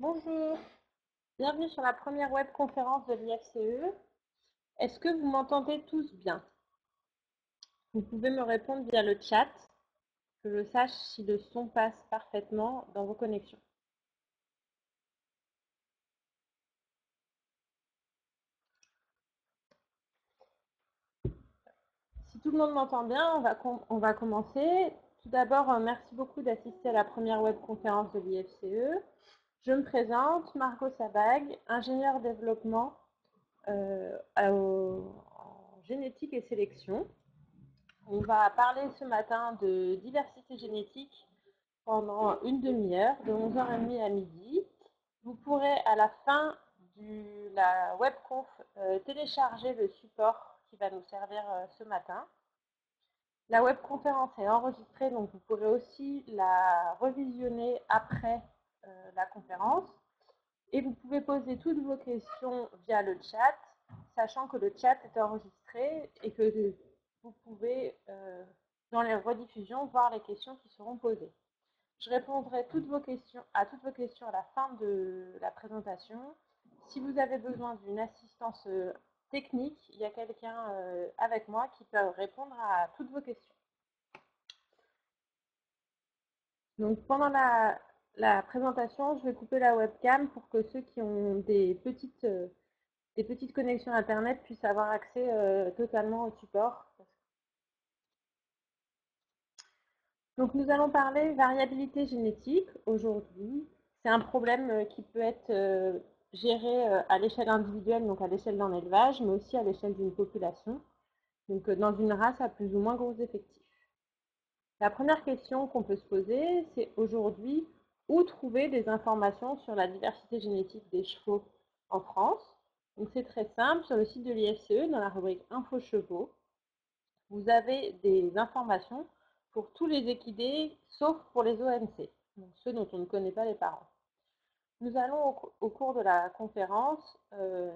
Bonjour, bienvenue sur la première webconférence de l'IFCE. Est-ce que vous m'entendez tous bien? Vous pouvez me répondre via le chat, que je sache si le son passe parfaitement dans vos connexions. Si tout le monde m'entend bien, on va commencer. Tout d'abord, merci beaucoup d'assister à la première webconférence de l'IFCE. Je me présente, Margot Sabag, ingénieure développement en génétique et sélection. On va parler ce matin de diversité génétique pendant une demi-heure, de 11h30 à midi. Vous pourrez à la fin de la webconf télécharger le support qui va nous servir ce matin. La webconférence est enregistrée, donc vous pourrez aussi la revisionner après la conférence. Et vous pouvez poser toutes vos questions via le chat, sachant que le chat est enregistré et que vous pouvez, dans les rediffusions, voir les questions qui seront posées. Je répondrai à toutes vos questions à la fin de la présentation. Si vous avez besoin d'une assistance technique, il y a quelqu'un avec moi qui peut répondre à toutes vos questions. Donc pendant la présentation, je vais couper la webcam pour que ceux qui ont des petites connexions Internet puissent avoir accès totalement au support. Donc nous allons parler variabilité génétique aujourd'hui. C'est un problème qui peut être géré à l'échelle individuelle, donc à l'échelle d'un élevage, mais aussi à l'échelle d'une population, donc dans une race à plus ou moins gros effectifs. La première question qu'on peut se poser, c'est aujourd'hui où trouver des informations sur la diversité génétique des chevaux en France. Donc c'est très simple, sur le site de l'IFCE, dans la rubrique Info chevaux, vous avez des informations pour tous les équidés, sauf pour les ONC, donc ceux dont on ne connaît pas les parents. Nous allons, au cours de la conférence,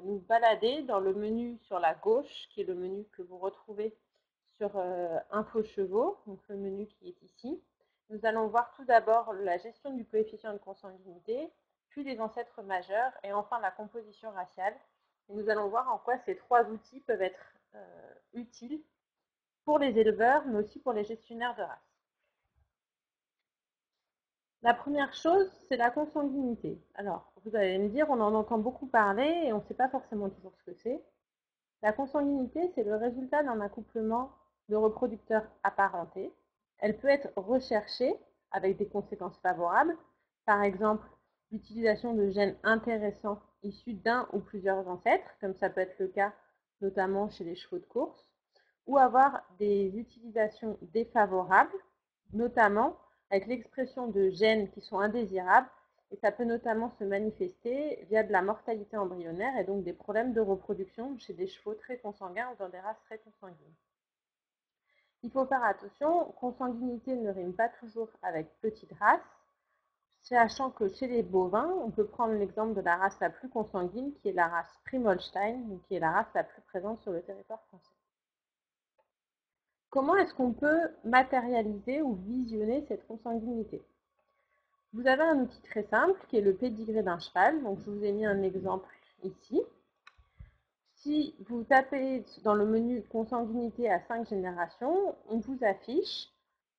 nous balader dans le menu sur la gauche, qui est le menu que vous retrouvez sur Info Chevaux, donc le menu qui est ici. Nous allons voir tout d'abord la gestion du coefficient de consanguinité, puis les ancêtres majeurs, et enfin la composition raciale. Et nous allons voir en quoi ces trois outils peuvent être utiles pour les éleveurs, mais aussi pour les gestionnaires de race. La première chose, c'est la consanguinité. Alors, vous allez me dire, on en entend beaucoup parler et on ne sait pas forcément toujours ce que c'est. La consanguinité, c'est le résultat d'un accouplement de reproducteurs apparentés. Elle peut être recherchée avec des conséquences favorables, par exemple l'utilisation de gènes intéressants issus d'un ou plusieurs ancêtres, comme ça peut être le cas notamment chez les chevaux de course, ou avoir des utilisations défavorables, notamment avec l'expression de gènes qui sont indésirables, et ça peut notamment se manifester via de la mortalité embryonnaire et donc des problèmes de reproduction chez des chevaux très consanguins ou dans des races très consanguines. Il faut faire attention, consanguinité ne rime pas toujours avec petite race, sachant que chez les bovins, on peut prendre l'exemple de la race la plus consanguine, qui est la race Prim-Holstein, qui est la race la plus présente sur le territoire français. Comment est-ce qu'on peut matérialiser ou visionner cette consanguinité? Vous avez un outil très simple qui est le pédigré d'un cheval. Donc je vous ai mis un exemple ici. Si vous tapez dans le menu consanguinité à 5 générations, on vous affiche,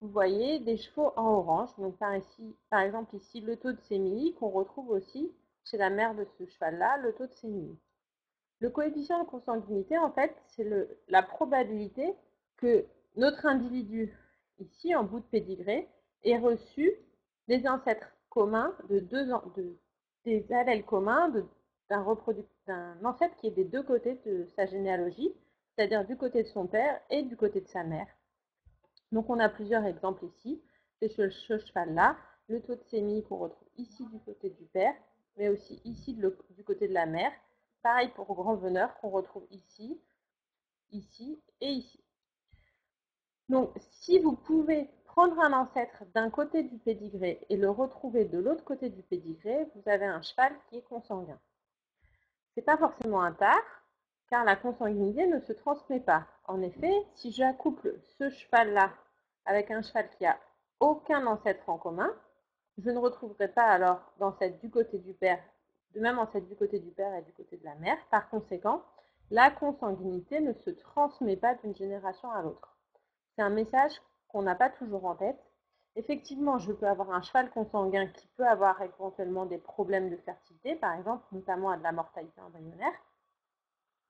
vous voyez, des chevaux en orange. Donc par exemple ici, le taux de sémillie qu'on retrouve aussi chez la mère de ce cheval-là, le taux de sémillie. Le coefficient de consanguinité, en fait, c'est la probabilité que notre individu, ici en bout de pédigré, ait reçu des ancêtres communs des allèles communs d'un ancêtre qui est des deux côtés de sa généalogie, c'est-à-dire du côté de son père et du côté de sa mère. Donc on a plusieurs exemples ici. C'est ce cheval-là, le taux de sémillie qu'on retrouve ici du côté du père, mais aussi ici du côté de la mère. Pareil pour grand veneur qu'on retrouve ici, ici et ici. Donc si vous pouvez prendre un ancêtre d'un côté du pédigré et le retrouver de l'autre côté du pédigré, vous avez un cheval qui est consanguin. Ce n'est pas forcément un tard, car la consanguinité ne se transmet pas. En effet, si j'accouple ce cheval-là avec un cheval qui n'a aucun ancêtre en commun, je ne retrouverai pas alors d'ancêtre du côté du père, de même ancêtre du côté du père et du côté de la mère. Par conséquent, la consanguinité ne se transmet pas d'une génération à l'autre. C'est un message qu'on n'a pas toujours en tête. Effectivement, je peux avoir un cheval consanguin qui peut avoir éventuellement des problèmes de fertilité, par exemple, notamment à de la mortalité embryonnaire,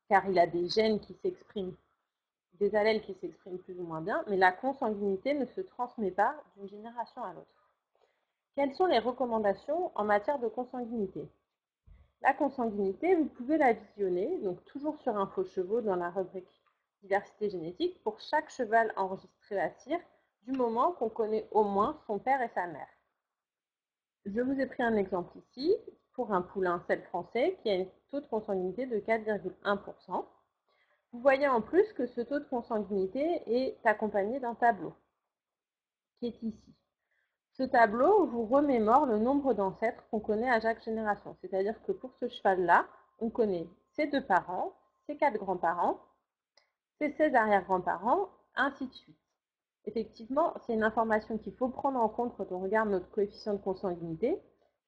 car il a des gènes qui s'expriment, des allèles qui s'expriment plus ou moins bien, mais la consanguinité ne se transmet pas d'une génération à l'autre. Quelles sont les recommandations en matière de consanguinité? La consanguinité, vous pouvez la visionner, donc toujours sur Info Chevaux dans la rubrique diversité génétique, pour chaque cheval enregistré à cire, du moment qu'on connaît au moins son père et sa mère. Je vous ai pris un exemple ici, pour un poulain sel français qui a un taux de consanguinité de 4,1%. Vous voyez en plus que ce taux de consanguinité est accompagné d'un tableau, qui est ici. Ce tableau vous remémore le nombre d'ancêtres qu'on connaît à chaque génération. C'est-à-dire que pour ce cheval-là, on connaît ses 2 parents, ses 4 grands-parents, ses 16 arrière-grands-parents, ainsi de suite. Effectivement, c'est une information qu'il faut prendre en compte quand on regarde notre coefficient de consanguinité,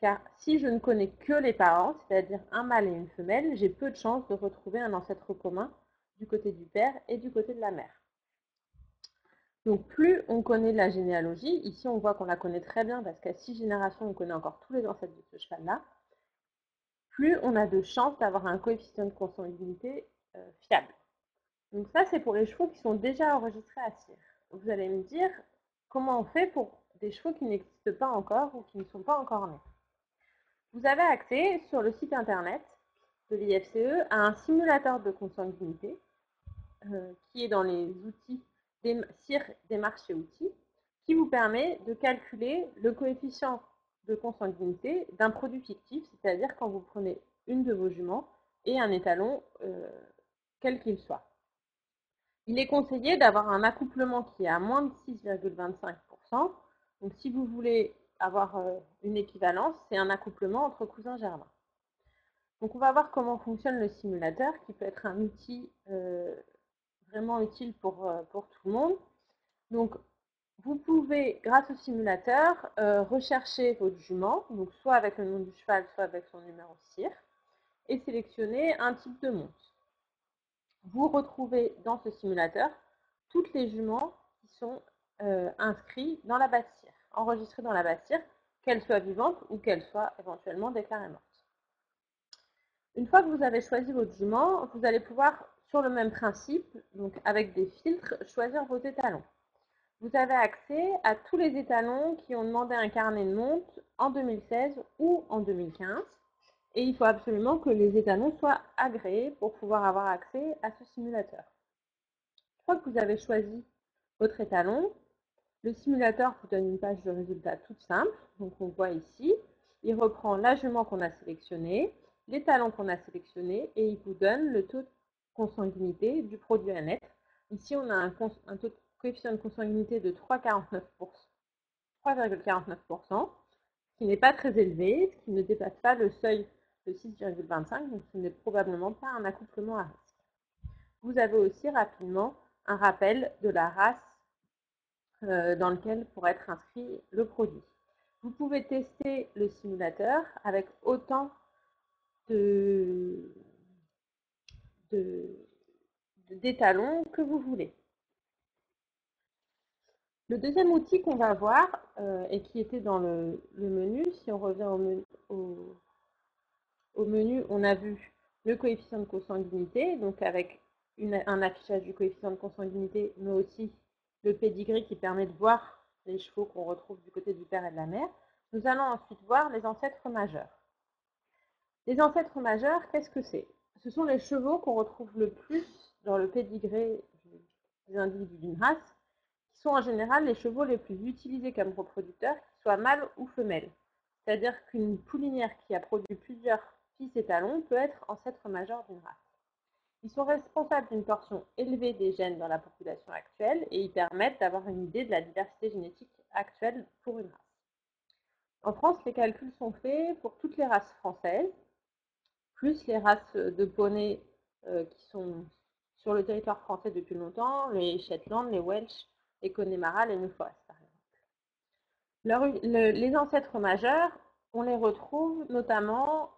car si je ne connais que les parents, c'est-à-dire un mâle et une femelle, j'ai peu de chances de retrouver un ancêtre commun du côté du père et du côté de la mère. Donc plus on connaît la généalogie, ici on voit qu'on la connaît très bien parce qu'à 6 générations on connaît encore tous les ancêtres de ce cheval-là, plus on a de chances d'avoir un coefficient de consanguinité fiable. Donc ça c'est pour les chevaux qui sont déjà enregistrés à cire. Vous allez me dire comment on fait pour des chevaux qui n'existent pas encore ou qui ne sont pas encore nés. Vous avez accès sur le site internet de l'IFCE à un simulateur de consanguinité qui est dans les outils CIR démarches et outils, qui vous permet de calculer le coefficient de consanguinité d'un produit fictif, c'est-à-dire quand vous prenez une de vos juments et un étalon, quel qu'il soit. Il est conseillé d'avoir un accouplement qui est à moins de 6,25%. Donc si vous voulez avoir une équivalence, c'est un accouplement entre cousins germains. Donc on va voir comment fonctionne le simulateur, qui peut être un outil vraiment utile pour tout le monde. Donc, vous pouvez, grâce au simulateur, rechercher votre jument, donc soit avec le nom du cheval, soit avec son numéro CIR, et sélectionner un type de monte. Vous retrouvez dans ce simulateur toutes les juments qui sont inscrits dans la base CIR, enregistrées dans la base CIR, qu'elles soient vivantes ou qu'elles soient éventuellement déclarées mortes. Une fois que vous avez choisi votre jument, vous allez pouvoir, sur le même principe, donc avec des filtres, choisir vos étalons. Vous avez accès à tous les étalons qui ont demandé un carnet de monte en 2016 ou en 2015. Et il faut absolument que les étalons soient agréés pour pouvoir avoir accès à ce simulateur. Une fois que vous avez choisi votre étalon, le simulateur vous donne une page de résultats toute simple. Donc on voit ici, il reprend la jument qu'on a sélectionnée, l'étalon qu'on a sélectionné et il vous donne le taux de consanguinité du produit à naître. Ici on a un taux de coefficient de consanguinité de 3,49%, qui n'est pas très élevé, ce qui ne dépasse pas le seuil de 6,25, donc ce n'est probablement pas un accouplement à risque. Vous avez aussi rapidement un rappel de la race dans lequel pourrait être inscrit le produit. Vous pouvez tester le simulateur avec autant d'étalons que vous voulez. Le deuxième outil qu'on va voir, et qui était dans le menu, si on revient au menu, on a vu le coefficient de consanguinité, donc avec un affichage du coefficient de consanguinité, mais aussi le pédigree qui permet de voir les chevaux qu'on retrouve du côté du père et de la mère. Nous allons ensuite voir les ancêtres majeurs. Les ancêtres majeurs, qu'est-ce que c'est? Ce sont les chevaux qu'on retrouve le plus dans le pédigré des individus d'une race, qui sont en général les chevaux les plus utilisés comme reproducteurs, qu'ils soient mâles ou femelles. C'est-à-dire qu'une poulinière qui a produit plusieurs fils étalons peut être ancêtre majeur d'une race. Ils sont responsables d'une portion élevée des gènes dans la population actuelle et ils permettent d'avoir une idée de la diversité génétique actuelle pour une race. En France, les calculs sont faits pour toutes les races françaises, plus les races de poneys qui sont sur le territoire français depuis longtemps, les Shetland, les Welsh, les Connemara, les New Forest par exemple. Les ancêtres majeurs, on les retrouve notamment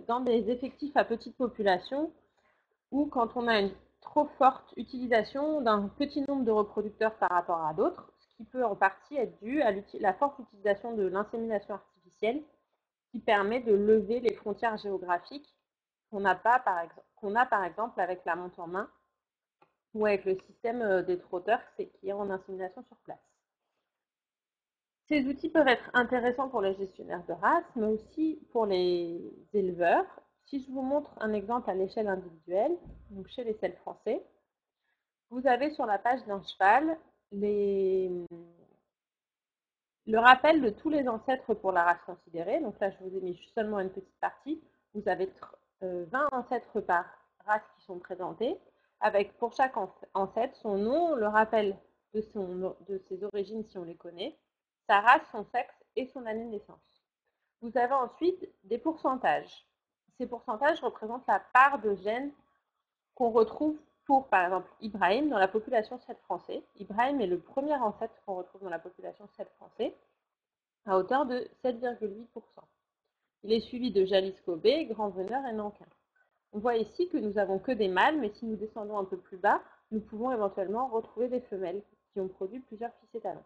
dans des effectifs à petite population ou quand on a une trop forte utilisation d'un petit nombre de reproducteurs par rapport à d'autres, ce qui peut en partie être dû à la forte utilisation de l'insémination artificielle qui permet de lever les frontières géographiques qu'on a par exemple avec la monte en main ou avec le système des trotteurs qui est en insémination sur place. Ces outils peuvent être intéressants pour les gestionnaires de race, mais aussi pour les éleveurs. Si je vous montre un exemple à l'échelle individuelle, donc chez les selles français, vous avez sur la page d'un cheval le rappel de tous les ancêtres pour la race considérée. Donc là, je vous ai mis seulement une petite partie. Vous avez 20 ancêtres par race qui sont présentés, avec pour chaque ancêtre son nom, le rappel de ses origines si on les connaît, sa race, son sexe et son année de naissance. Vous avez ensuite des pourcentages. Ces pourcentages représentent la part de gènes qu'on retrouve pour, par exemple, Ibrahim dans la population celte français. Ibrahim est le premier ancêtre qu'on retrouve dans la population celte français, à hauteur de 7,8%. Il est suivi de Jalisco Bay, Grand Veneur et Nankin. On voit ici que nous n'avons que des mâles, mais si nous descendons un peu plus bas, nous pouvons éventuellement retrouver des femelles qui ont produit plusieurs fils étalons.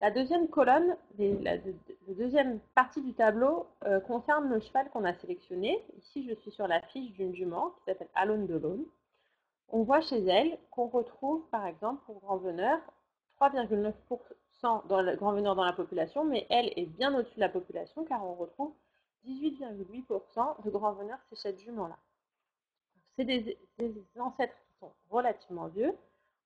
La deuxième colonne, la deuxième partie du tableau concerne le cheval qu'on a sélectionné. Ici, je suis sur la fiche d'une jument qui s'appelle Alone de l'Aune. On voit chez elle qu'on retrouve, par exemple, pour Grand Veneur, 3,9% dans le Grand Veneur dans la population, mais elle est bien au-dessus de la population car on retrouve 18,8% de Grand Veneur chez cette jument-là. C'est des ancêtres qui sont relativement vieux.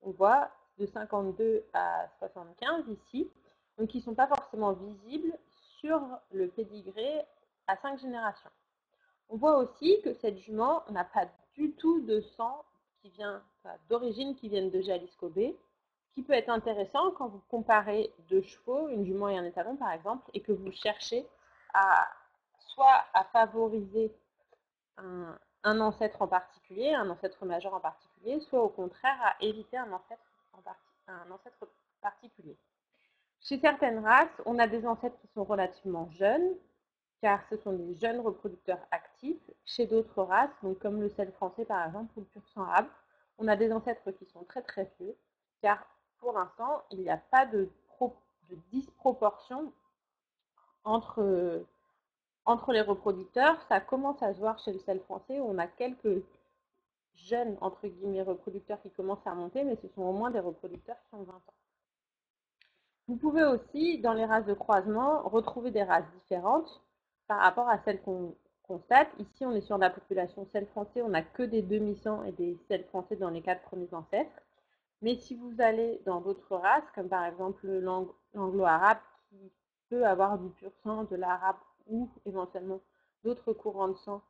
On voit de 52 à 75 ici, donc qui ne sont pas forcément visibles sur le pédigré à 5 générations. On voit aussi que cette jument n'a pas du tout de sang d'origine qui viennent de Jalisco Bay, qui peut être intéressant quand vous comparez deux chevaux, une jument et un étalon par exemple, et que vous cherchez soit à favoriser un ancêtre en particulier, un ancêtre majeur en particulier, soit au contraire à éviter un ancêtre particulier. Chez certaines races, on a des ancêtres qui sont relativement jeunes, car ce sont des jeunes reproducteurs actifs. Chez d'autres races, donc comme le selle français par exemple, ou le pur sang arabe, on a des ancêtres qui sont très très vieux, car pour l'instant, il n'y a pas de disproportion entre les reproducteurs. Ça commence à se voir chez le selle français, où on a quelques jeunes, entre guillemets, reproducteurs qui commencent à monter, mais ce sont au moins des reproducteurs qui ont 20 ans. Vous pouvez aussi, dans les races de croisement, retrouver des races différentes par rapport à celles qu'on constate. Ici, on est sur la population selle français, on n'a que des demi-sangs et des selles français dans les 4 premiers ancêtres. Mais si vous allez dans d'autres races, comme par exemple l'anglo-arabe, qui peut avoir du pur sang, de l'arabe ou éventuellement d'autres courants de sang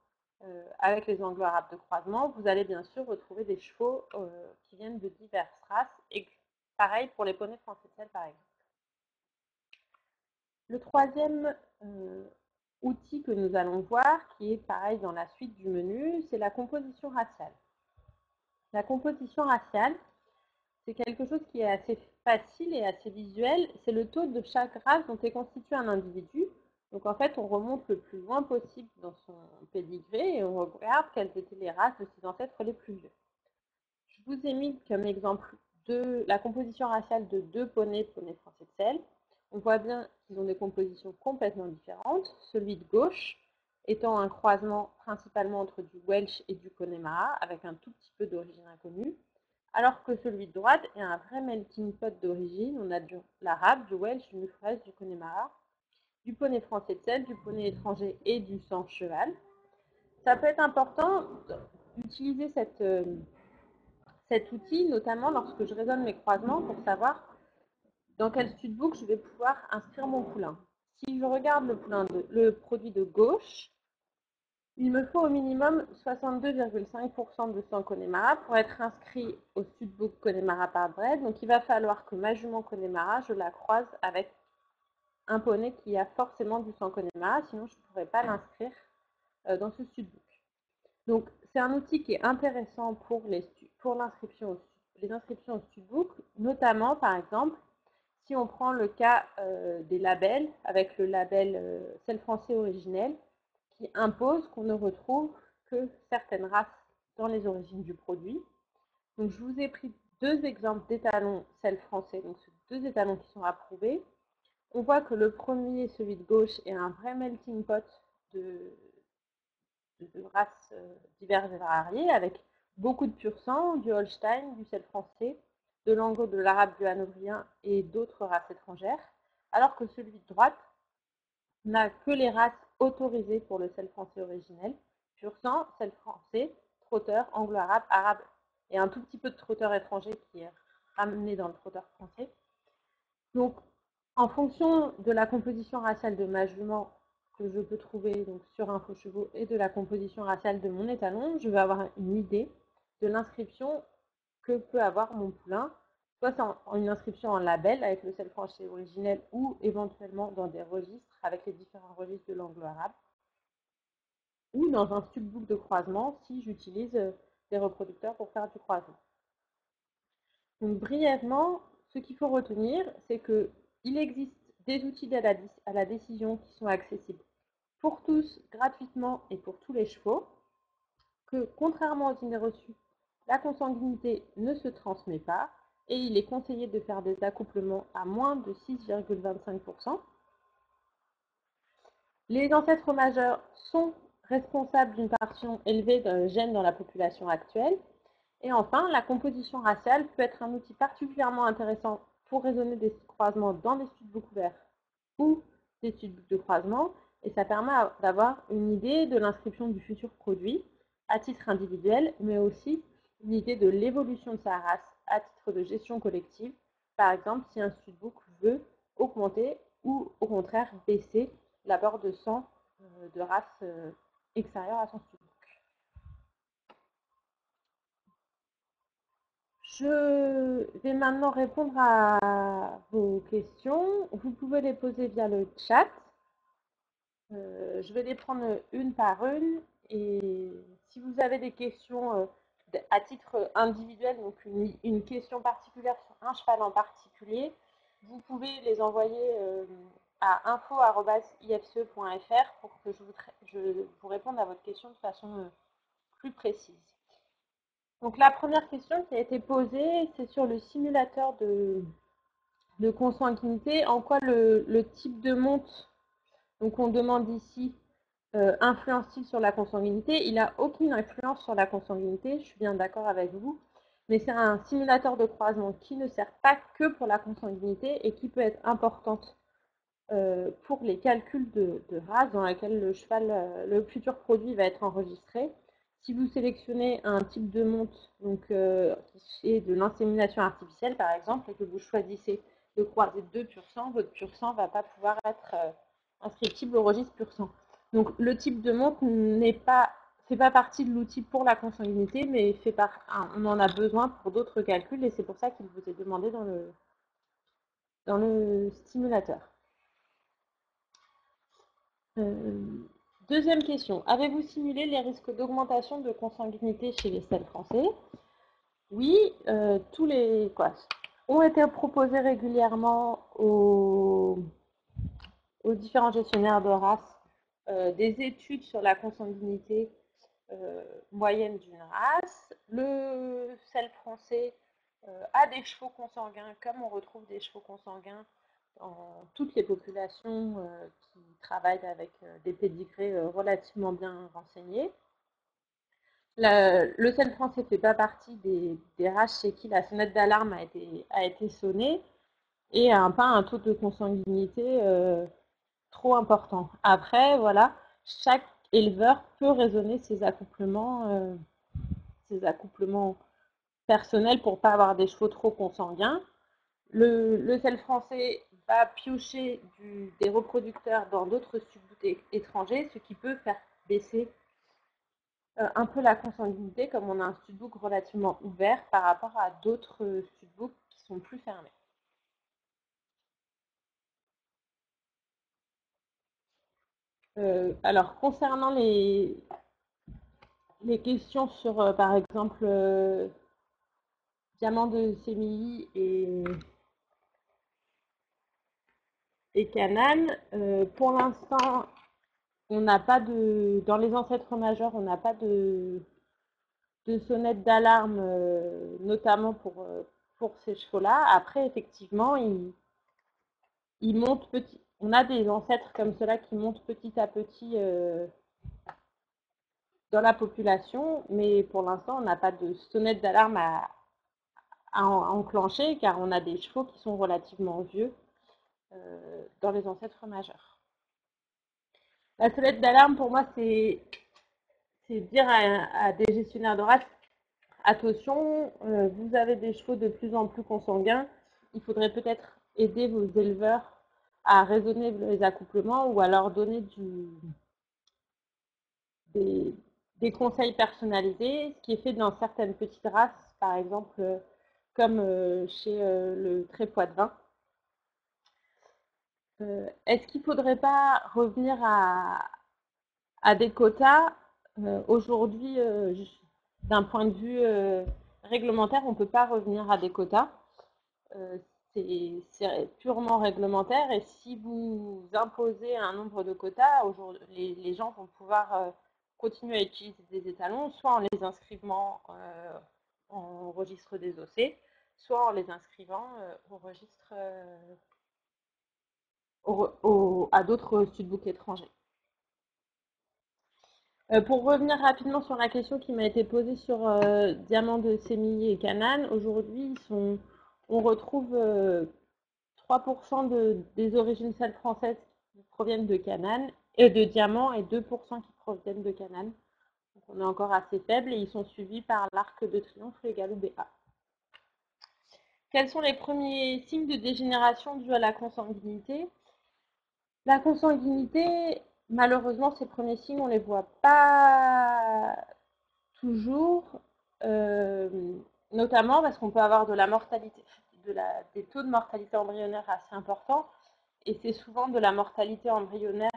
avec les anglo-arabes de croisement, vous allez bien sûr retrouver des chevaux qui viennent de diverses races. Et pareil pour les poneys français de selle, par exemple. Le troisième outil que nous allons voir, qui est pareil dans la suite du menu, c'est la composition raciale. La composition raciale, c'est quelque chose qui est assez facile et assez visuel. C'est le taux de chaque race dont est constitué un individu. Donc en fait, on remonte le plus loin possible dans son pédigré et on regarde quelles étaient les races de ses ancêtres les plus vieux. Je vous ai mis comme exemple la composition raciale de deux poneys français de selle. On voit bien qu'ils ont des compositions complètement différentes. Celui de gauche étant un croisement principalement entre du Welsh et du Connemara, avec un tout petit peu d'origine inconnue, alors que celui de droite est un vrai melting pot d'origine. On a de l'arabe, du Welsh, du Mufrez, du Connemara, du poney français de selle, du poney étranger et du sang cheval. Ça peut être important d'utiliser cet outil, notamment lorsque je raisonne mes croisements, pour savoir dans quel studbook je vais pouvoir inscrire mon poulain. Si je regarde le produit de gauche, il me faut au minimum 62,5% de sang Connemara pour être inscrit au studbook Connemara par Bred. Donc il va falloir que ma jument Connemara, je la croise avec un poney qui a forcément du sang Connemara, sinon je ne pourrais pas l'inscrire dans ce studbook. Donc c'est un outil qui est intéressant pour les inscriptions au studbook, notamment par exemple Si on prend le cas des labels, avec le label sel français originel, qui impose qu'on ne retrouve que certaines races dans les origines du produit. Donc je vous ai pris deux exemples d'étalons sel français, donc deux étalons qui sont approuvés. On voit que le premier, celui de gauche, est un vrai melting pot de races diverses et variées, avec beaucoup de pur sang, du Holstein, du sel français, de l'Angot, de l'arabe, du hanovérien et d'autres races étrangères, alors que celui de droite n'a que les races autorisées pour le sel français originel, pur sang, sel français, trotteur, anglo-arabe, arabe et un tout petit peu de trotteur étranger qui est ramené dans le trotteur français. Donc, en fonction de la composition raciale de ma jument que je peux trouver donc, sur InfoChevaux et de la composition raciale de mon étalon, je vais avoir une idée de l'inscription que peut avoir mon poulain, soit c'est une inscription en label avec le sel français originel ou éventuellement dans des registres avec les différents registres de l'anglo-arabe, ou dans un studbook de croisement si j'utilise des reproducteurs pour faire du croisement. Donc brièvement, ce qu'il faut retenir, c'est qu'il existe des outils d'aide à la décision qui sont accessibles pour tous, gratuitement et pour tous les chevaux, que contrairement aux idées reçues, la consanguinité ne se transmet pas et il est conseillé de faire des accouplements à moins de 6,25%. Les ancêtres majeurs sont responsables d'une portion élevée de gènes dans la population actuelle. Et enfin, la composition raciale peut être un outil particulièrement intéressant pour raisonner des croisements dans des studbooks ouverts ou des studbooks de croisement, et ça permet d'avoir une idée de l'inscription du futur produit à titre individuel, mais aussi une idée de l'évolution de sa race à titre de gestion collective. Par exemple, si un studbook veut augmenter ou au contraire baisser l'apport de sang de race extérieure à son studbook. Je vais maintenant répondre à vos questions. Vous pouvez les poser via le chat. Je vais les prendre une par une. Et si vous avez des questions à titre individuel, donc une question particulière sur un cheval en particulier, vous pouvez les envoyer à info@ifce.fr pour que je vous réponde à votre question de façon plus précise. Donc la première question qui a été posée, c'est sur le simulateur de consanguinité, en quoi le type de monte, donc on demande ici, influence-t-il sur la consanguinité? Il n'a aucune influence sur la consanguinité, je suis bien d'accord avec vous, mais c'est un simulateur de croisement qui ne sert pas que pour la consanguinité et qui peut être importante pour les calculs de race dans laquelle le cheval, le futur produit va être enregistré. Si vous sélectionnez un type de monte, donc qui est de l'insémination artificielle par exemple, et que vous choisissez de croiser deux pur sang, votre pur sang ne va pas pouvoir être inscriptible au registre pur sang. Donc le type de monte n'est pas, fait pas partie de l'outil pour la consanguinité, mais on en a besoin pour d'autres calculs et c'est pour ça qu'il vous est demandé dans le simulateur. Deuxième question. Avez-vous simulé les risques d'augmentation de consanguinité chez les selles français? Oui, tous les ont été proposés régulièrement aux différents gestionnaires de race des études sur la consanguinité moyenne d'une race. Le sel français a des chevaux consanguins, comme on retrouve des chevaux consanguins dans toutes les populations qui travaillent avec des pédigrés relativement bien renseignés. Le sel français ne fait pas partie des races chez qui la sonnette d'alarme a été sonnée et n'a pas un taux de consanguinité trop important. Après, voilà, chaque éleveur peut raisonner ses accouplements personnels pour ne pas avoir des chevaux trop consanguins. Le sel français va piocher des reproducteurs dans d'autres studbooks étrangers, ce qui peut faire baisser un peu la consanguinité, comme on a un studbook relativement ouvert par rapport à d'autres studbooks qui sont plus fermés. Alors, concernant les questions sur, par exemple, diamant de CMI et Canaan. Pour l'instant, on n'a pas dans les ancêtres majeurs, on n'a pas de sonnette d'alarme, notamment pour ces chevaux-là. Après, effectivement, ils montent petit. On a des ancêtres comme cela qui montent petit à petit dans la population, mais pour l'instant, on n'a pas de sonnette d'alarme à enclencher, car on a des chevaux qui sont relativement vieux dans les ancêtres majeurs. La sonnette d'alarme, pour moi, c'est dire à des gestionnaires de race, attention, vous avez des chevaux de plus en plus consanguins, il faudrait peut-être aider vos éleveurs à raisonner les accouplements ou à leur donner des, des conseils personnalisés, ce qui est fait dans certaines petites races, par exemple, comme chez le Trépois de Vin. Est-ce qu'il ne faudrait pas revenir à des quotas aujourd'hui, d'un point de vue réglementaire, on ne peut pas revenir à des quotas. Euh, c'est purement réglementaire et si vous imposez un nombre de quotas, les gens vont pouvoir continuer à utiliser des étalons, soit en les inscrivant en registre des OC, soit en les inscrivant au registre à d'autres studbooks étrangers. Pour revenir rapidement sur la question qui m'a été posée sur Diamant de Sémilly et Canaan, aujourd'hui on retrouve 3% des origines celles françaises qui proviennent de Canaan, et de Diamant, et 2% qui proviennent de Canaan. Donc on est encore assez faible et ils sont suivis par l'Arc de Triomphe et le Galop BA. Quels sont les premiers signes de dégénération dus à la consanguinité? La consanguinité, malheureusement, ces premiers signes, on ne les voit pas toujours, notamment parce qu'on peut avoir de la mortalité, des taux de mortalité embryonnaire assez importants, et c'est souvent de la mortalité embryonnaire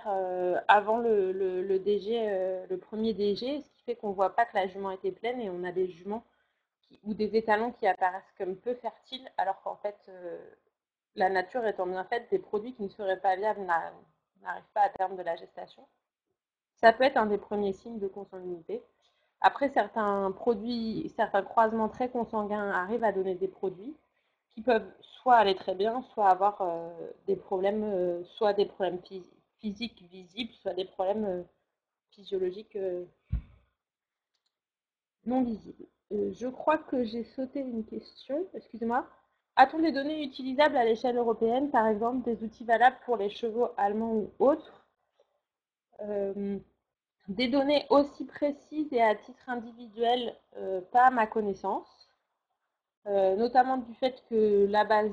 avant le DG, le premier DG, ce qui fait qu'on ne voit pas que la jument était pleine et on a des juments ou des étalons qui apparaissent comme peu fertiles, alors qu'en fait, la nature étant bien faite, des produits qui ne seraient pas viables n'arrivent pas à terme de la gestation. Ça peut être un des premiers signes de consanguinité. Après, certains croisements très consanguins arrivent à donner des produits qui peuvent soit aller très bien, soit avoir des problèmes, soit des problèmes physiques visibles, soit des problèmes physiologiques non visibles. Je crois que j'ai sauté une question, excusez-moi. A-t-on des données utilisables à l'échelle européenne, par exemple des outils valables pour les chevaux allemands ou autres? Des données aussi précises et à titre individuel, pas à ma connaissance. Notamment du fait que la base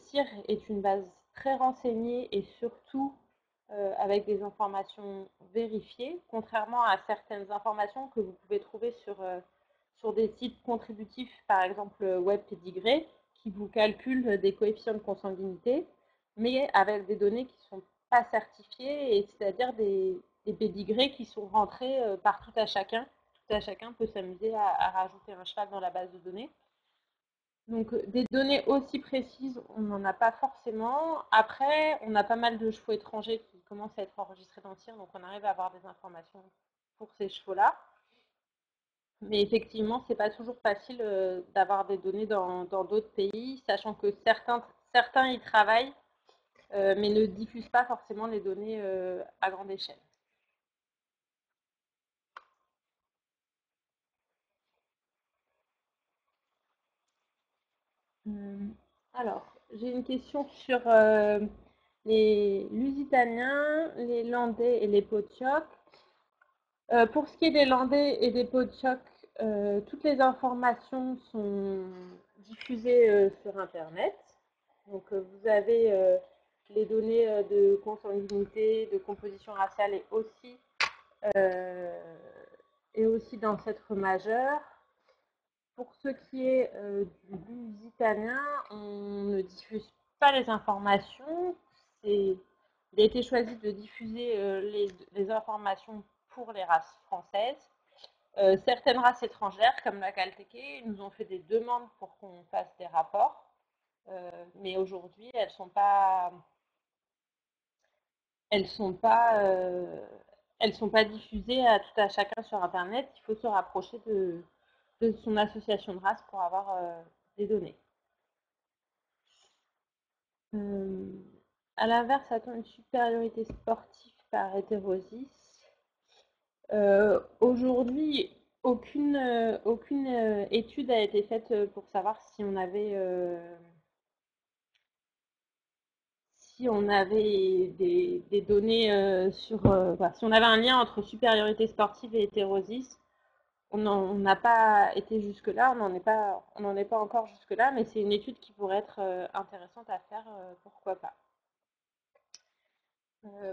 CIR est une base très renseignée et surtout avec des informations vérifiées, contrairement à certaines informations que vous pouvez trouver sur des sites contributifs, par exemple Web Pédigré, qui vous calculent des coefficients de consanguinité, mais avec des données qui ne sont pas certifiées, et c'est-à-dire des pédigrés qui sont rentrés par tout à chacun. Tout à chacun peut s'amuser à rajouter un cheval dans la base de données. Donc des données aussi précises, on n'en a pas forcément. Après, on a pas mal de chevaux étrangers qui commencent à être enregistrés dans le CIR, donc on arrive à avoir des informations pour ces chevaux-là. Mais effectivement, c'est pas toujours facile d'avoir des données dans d'autres pays, sachant que certains y travaillent, mais ne diffusent pas forcément les données à grande échelle. Alors, j'ai une question sur les Lusitaniens, les Landais et les Potiocs. Pour ce qui est des Landais et des Potiocs, toutes les informations sont diffusées sur Internet. Donc, vous avez les données de consanguinité, de composition raciale euh, et aussi d'ancêtres majeurs. Pour ce qui est du Lusitanien, on ne diffuse pas les informations. Il a été choisi de diffuser les informations pour les races françaises. Certaines races étrangères, comme la Caltéquée, nous ont fait des demandes pour qu'on fasse des rapports. Mais aujourd'hui, elles ne sont pas elles sont pas diffusées à tout à chacun sur Internet. Il faut se rapprocher de son association de race pour avoir des données. Euh, à l'inverse, a-t-on une supériorité sportive par hétérosis? Aujourd'hui, aucune étude a été faite pour savoir si on avait des données si on avait un lien entre supériorité sportive et hétérosis. On n'a pas été jusque-là, on n'en est pas encore jusque-là, mais c'est une étude qui pourrait être intéressante à faire, pourquoi pas.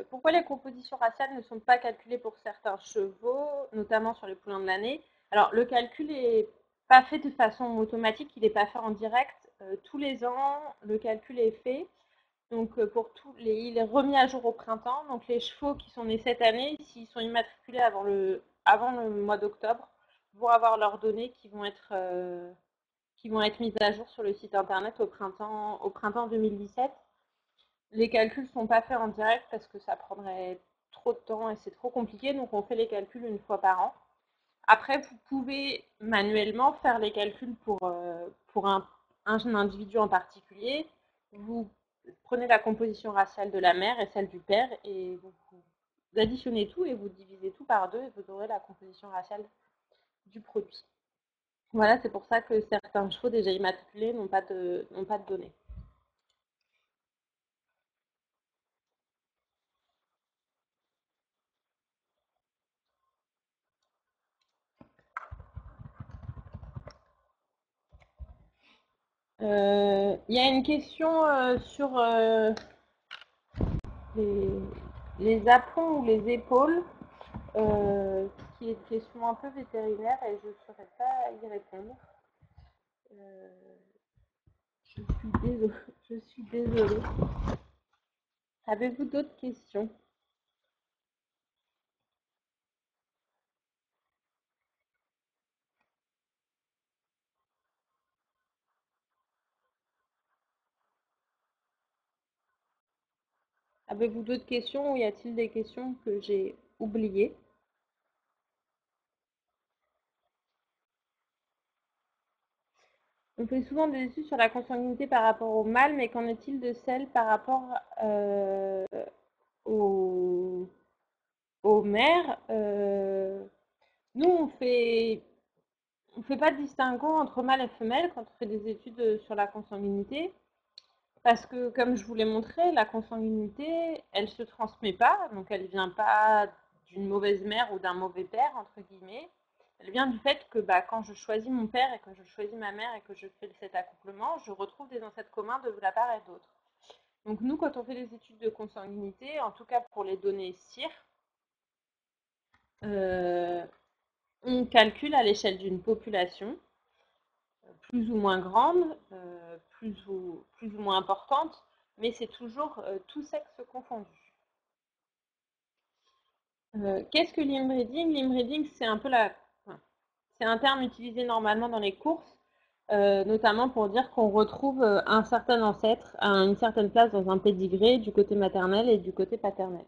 Pourquoi les compositions raciales ne sont pas calculées pour certains chevaux, notamment sur les poulains de l'année? Alors, le calcul n'est pas fait de façon automatique, il n'est pas fait en direct. Tous les ans, le calcul est fait. Donc, il est remis à jour au printemps. Donc, les chevaux qui sont nés cette année, s'ils sont immatriculés avant le mois d'octobre, vont avoir leurs données qui vont être mises à jour sur le site internet au printemps 2017. Les calculs ne sont pas faits en direct parce que ça prendrait trop de temps et c'est trop compliqué, donc on fait les calculs une fois par an. Après, vous pouvez manuellement faire les calculs pour un individu en particulier. Vous prenez la composition raciale de la mère et celle du père et vous additionnez tout et vous divisez tout par deux et vous aurez la composition raciale du produit. Voilà, c'est pour ça que certains chevaux déjà immatriculés n'ont pas de données. Il y a une question sur les, les aplombs ou les épaules, qui est une question un peu vétérinaire et je ne saurais pas y répondre. Euh, je suis désolée. Je suis désolée. Avez-vous d'autres questions? Avez-vous d'autres questions ou y a-t-il des questions que j'ai oubliées? On fait souvent des études sur la consanguinité par rapport au mâle, mais qu'en est-il de celle par rapport aux, aux mères? Nous, on fait pas de distinguo entre mâle et femelle quand on fait des études sur la consanguinité, parce que, comme je vous l'ai montré, la consanguinité, elle se transmet pas, donc elle vient pas d'une mauvaise mère ou d'un mauvais père, entre guillemets. Elle vient du fait que quand je choisis mon père et que je choisis ma mère et que je fais cet accouplement, je retrouve des ancêtres communs de la part et d'autre. Donc nous, quand on fait des études de consanguinité, en tout cas pour les données CIR, euh, on calcule à l'échelle d'une population plus ou moins grande, plus ou moins importante, mais c'est toujours tout sexe confondu. Qu'est-ce que l'inbreeding? L'inbreeding, enfin, c'est un terme utilisé normalement dans les courses, notamment pour dire qu'on retrouve un certain ancêtre à une certaine place dans un pédigré du côté maternel et du côté paternel.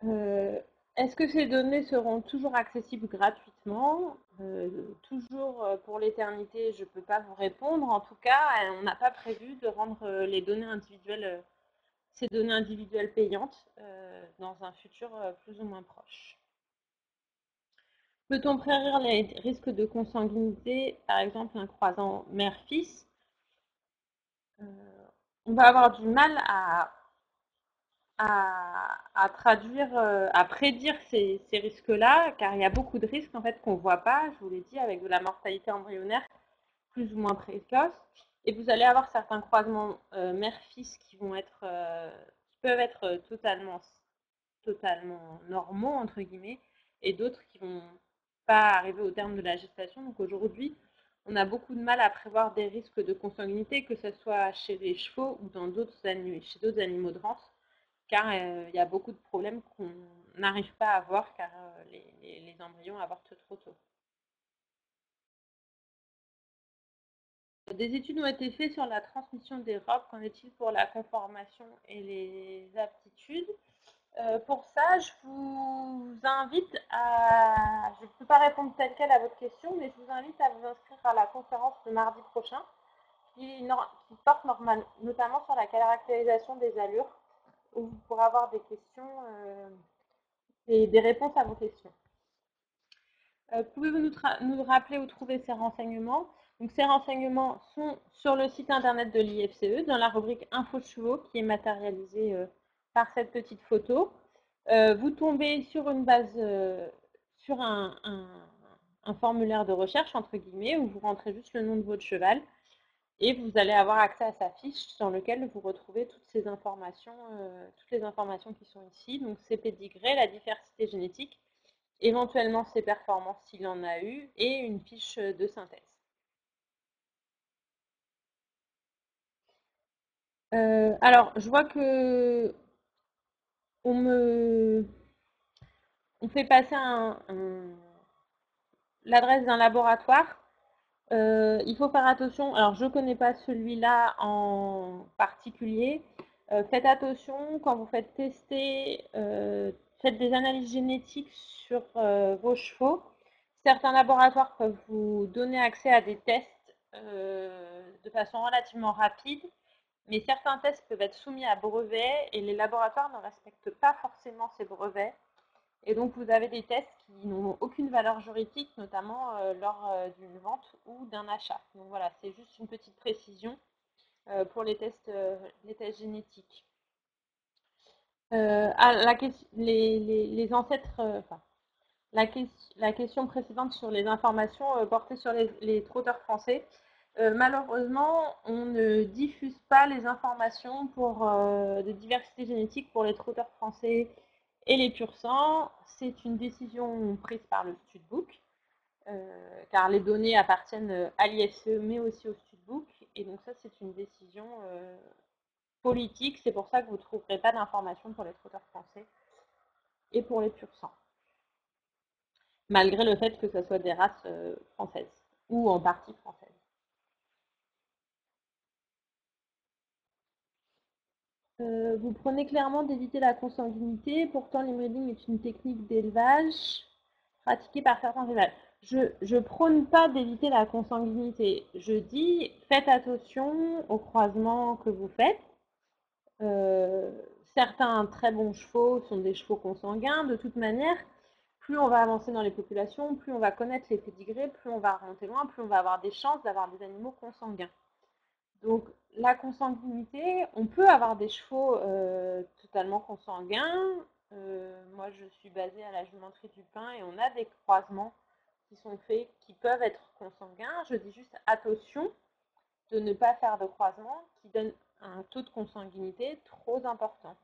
Euh, Est-ce que ces données seront toujours accessibles gratuitement? Toujours pour l'éternité, je ne peux pas vous répondre. En tout cas, on n'a pas prévu de rendre ces données individuelles payantes dans un futur plus ou moins proche. Peut-on prédire les risques de consanguinité, par exemple un croisant mère-fils? On va avoir du mal à traduire, à prédire ces risques-là, car il y a beaucoup de risques en fait qu'on ne voit pas, je vous l'ai dit, avec de la mortalité embryonnaire plus ou moins précoce. Et vous allez avoir certains croisements mère-fils qui peuvent être totalement normaux, entre guillemets, et d'autres qui vont pas arriver au terme de la gestation. Donc aujourd'hui, on a beaucoup de mal à prévoir des risques de consanguinité, que ce soit chez les chevaux ou chez d'autres animaux de rance, car il y a beaucoup de problèmes qu'on n'arrive pas à voir car les embryons avortent trop tôt. Des études ont été faites sur la transmission des robes. Qu'en est-il pour la conformation et les aptitudes? Pour ça, je vous invite à... Je ne peux pas répondre tel quel à votre question, mais je vous invite à vous inscrire à la conférence de mardi prochain qui porte notamment sur la caractérisation des allures, où vous pourrez avoir des questions et des réponses à vos questions. Pouvez-vous nous rappeler où trouver ces renseignements? Donc, ces renseignements sont sur le site internet de l'IFCE, dans la rubrique Infos de chevaux, qui est matérialisée par cette petite photo. Vous tombez sur une base, sur un formulaire de recherche, entre guillemets, où vous rentrez juste le nom de votre cheval et vous allez avoir accès à sa fiche dans laquelle vous retrouvez toutes les informations qui sont ici. Donc, ses pédigrés, la diversité génétique, éventuellement ses performances s'il en a eu, et une fiche de synthèse. Alors, je vois que on fait passer l'adresse d'un laboratoire. Il faut faire attention. Alors, je ne connais pas celui-là en particulier. Faites attention quand vous faites tester, faites des analyses génétiques sur vos chevaux. Certains laboratoires peuvent vous donner accès à des tests de façon relativement rapide, mais certains tests peuvent être soumis à brevet et les laboratoires ne respectent pas forcément ces brevets. Et donc, vous avez des tests qui n'ont aucune valeur juridique, notamment lors d'une vente ou d'un achat. Donc voilà, c'est juste une petite précision pour les tests génétiques. Les ancêtres, la question précédente sur les informations portées sur les trotteurs français. Malheureusement, on ne diffuse pas les informations de diversité génétique pour les trotteurs français et les pur sang. C'est une décision prise par le Studbook, car les données appartiennent à l'IFCE mais aussi au Studbook. Et donc ça, c'est une décision politique. C'est pour ça que vous ne trouverez pas d'informations pour les trotteurs français et pour les pur sang, malgré le fait que ce soit des races françaises, ou en partie françaises. Vous prenez clairement d'éviter la consanguinité, pourtant l'inbreeding est une technique d'élevage pratiquée par certains élevages. Je prône pas d'éviter la consanguinité, je dis faites attention aux croisements que vous faites. Certains très bons chevaux sont des chevaux consanguins, de toute manière, plus on va avancer dans les populations, plus on va connaître les pédigrés, plus on va remonter loin, plus on va avoir des chances d'avoir des animaux consanguins. Donc la consanguinité, on peut avoir des chevaux totalement consanguins. Moi, je suis basée à la jumenterie du Pin et on a des croisements qui sont faits qui peuvent être consanguins. Je dis juste attention de ne pas faire de croisement qui donne un taux de consanguinité trop important.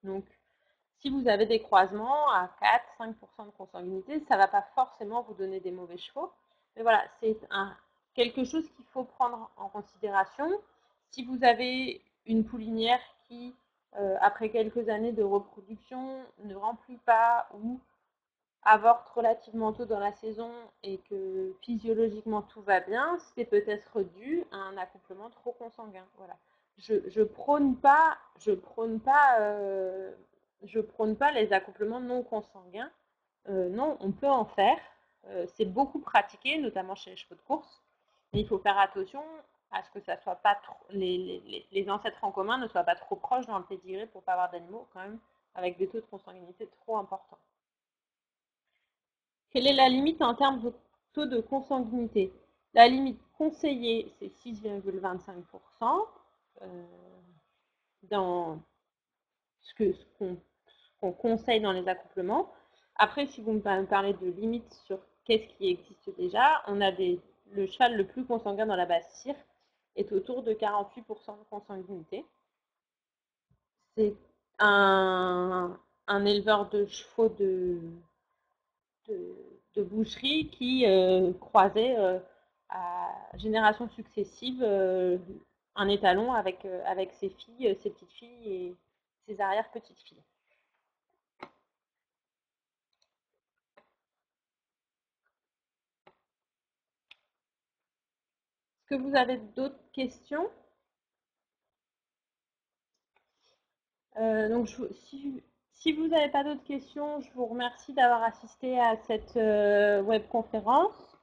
Donc, si vous avez des croisements à 4-5% de consanguinité, ça ne va pas forcément vous donner des mauvais chevaux. Mais voilà, c'est quelque chose qu'il faut prendre en considération. Si vous avez une poulinière qui, après quelques années de reproduction, ne remplit pas ou avorte relativement tôt dans la saison et que physiologiquement tout va bien, c'est peut-être dû à un accouplement trop consanguin. Voilà. Je prône pas les accouplements non consanguins. Non, on peut en faire. C'est beaucoup pratiqué, notamment chez les chevaux de course. Mais il faut faire attention à ce que ça soit pas trop, les ancêtres en commun ne soient pas trop proches dans le pédigré pour pas avoir d'animaux quand même avec des taux de consanguinité trop importants. Quelle est la limite en termes de taux de consanguinité? La limite conseillée, c'est 6,25% dans ce qu'on conseille dans les accouplements. Après, si vous me parlez de limites sur qu'est-ce qui existe déjà, on a le cheval le plus consanguin dans la base cire est autour de 48% de consanguinité. C'est un éleveur de chevaux de boucherie qui croisait à générations successives un étalon avec ses filles, ses petites filles et ses arrière-petites filles. Ce que vous avez d'autres questions? Donc, si vous n'avez pas d'autres questions, je vous remercie d'avoir assisté à cette webconférence.